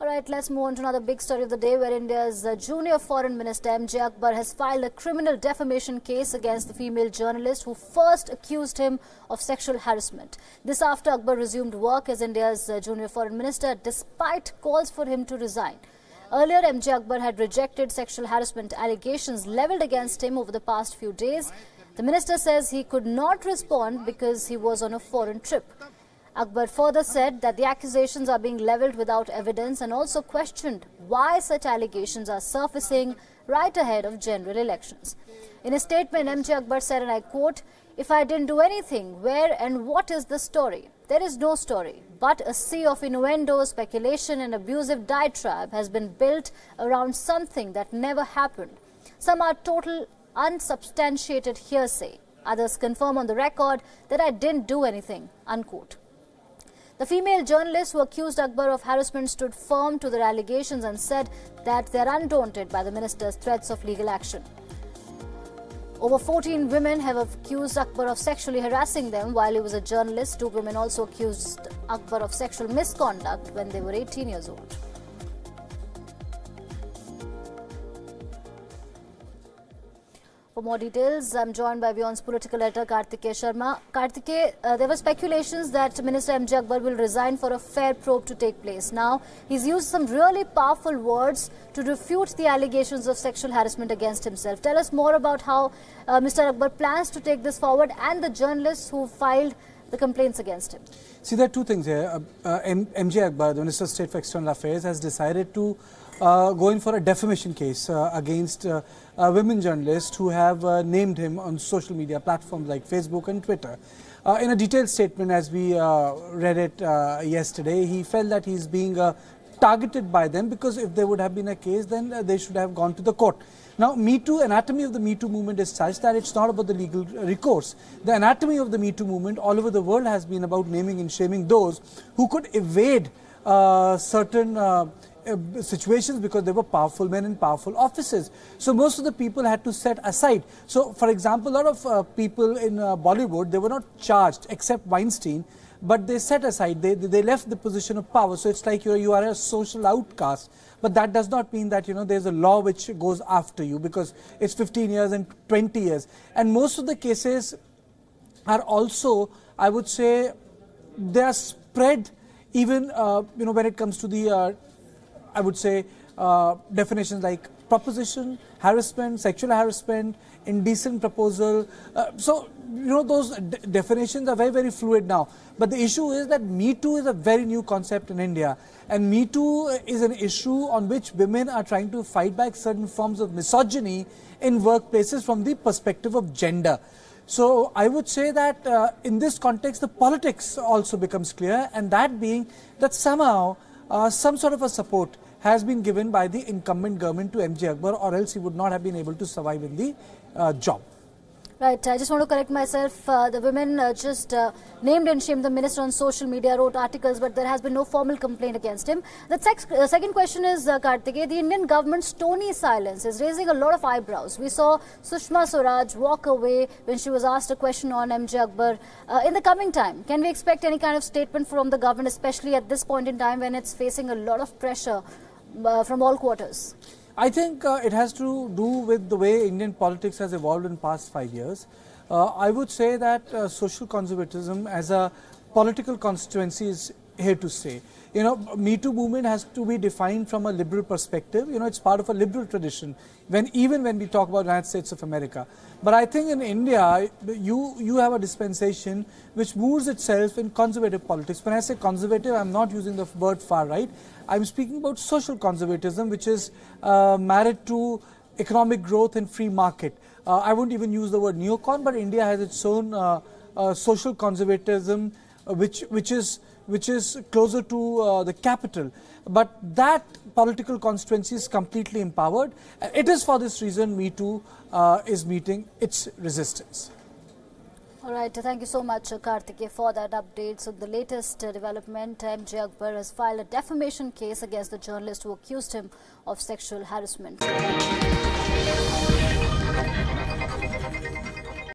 All right, let's move on to another big story of the day, where India's junior foreign minister MJ Akbar has filed a criminal defamation case against the female journalist who first accused him of sexual harassment. This after Akbar resumed work as India's junior foreign minister despite calls for him to resign. Earlier, MJ Akbar had rejected sexual harassment allegations levelled against him over the past few days. The minister says he could not respond because he was on a foreign trip. Akbar further said that the accusations are being levelled without evidence and also questioned why such allegations are surfacing right ahead of general elections. In a statement, MJ Akbar said, and I quote, "If I didn't do anything, where and what is the story? There is no story, but a sea of innuendo, speculation and abusive diatribe has been built around something that never happened. Some are total unsubstantiated hearsay. Others confirm on the record that I didn't do anything," unquote. The female journalist who accused Akbar of harassment stood firm to their allegations and said that they are undaunted by the minister's threats of legal action. Over 14 women have accused Akbar of sexually harassing them while he was a journalist. 2 women also accused Akbar of sexual misconduct when they were 18 years old. For more details, I'm joined by WION's political editor Kartikeya Sharma. Kartikeya, there were speculations that Minister MJ Akbar will resign for a fair probe to take place. Now, he's used some really powerful words to refute the allegations of sexual harassment against himself. Tell us more about how Mr. Akbar plans to take this forward and the journalists who filed the complaints against him. See, there are two things here. MJ Akbar, the Minister of State for External Affairs, has decided to go in for a defamation case against women journalists who have named him on social media platforms like Facebook and Twitter. In a detailed statement, as we read it yesterday, he felt that he's being targeted by them because if there would have been a case, then they should have gone to the court. Now, Me Too, anatomy of the Me Too movement is such that it's not about the legal recourse. The anatomy of the Me Too movement all over the world has been about naming and shaming those who could evade certain situations because they were powerful men in powerful offices. So most of the people had to set aside. So, for example, a lot of people in Bollywood, they were not charged except Weinstein, but they set aside, they left the position of power. So it's like you are a social outcast. But that does not mean that, there's a law which goes after you because it's 15 years and 20 years. And most of the cases are also, I would say, they are spread even, when it comes to the, I would say, definitions like proposition, harassment, sexual harassment, indecent proposal. So, those definitions are very, very fluid now. But the issue is that Me Too is a very new concept in India. And Me Too is an issue on which women are trying to fight back certain forms of misogyny in workplaces from the perspective of gender. So I would say that in this context, the politics also becomes clear, and that being that somehow some sort of a support has been given by the incumbent government to MJ Akbar, or else he would not have been able to survive in the job. Right, I just want to correct myself. The women just named and shamed the minister on social media, wrote articles, but there has been no formal complaint against him. The second question is, Kartikeya, the Indian government's stony silence is raising a lot of eyebrows. We saw Sushma Swaraj walk away when she was asked a question on MJ Akbar. In the coming time, can we expect any kind of statement from the government, especially at this point in time when it's facing a lot of pressure from all quarters? I think it has to do with the way Indian politics has evolved in the past 5 years. I would say that social conservatism as a political constituency is here to stay. Me Too movement has to be defined from a liberal perspective. It's part of a liberal tradition, even when we talk about the United States of America. But I think in India, you have a dispensation which moves itself in conservative politics. When I say conservative, I'm not using the word far right. I'm speaking about social conservatism, which is married to economic growth and free market. I won't even use the word neocon, but India has its own social conservatism, which is closer to the capital. But that political constituency is completely empowered. It is for this reason Me Too is meeting its resistance. All right, thank you so much, Kartikeya, for that update. So the latest development, MJ Akbar has filed a defamation case against the journalist who accused him of sexual harassment.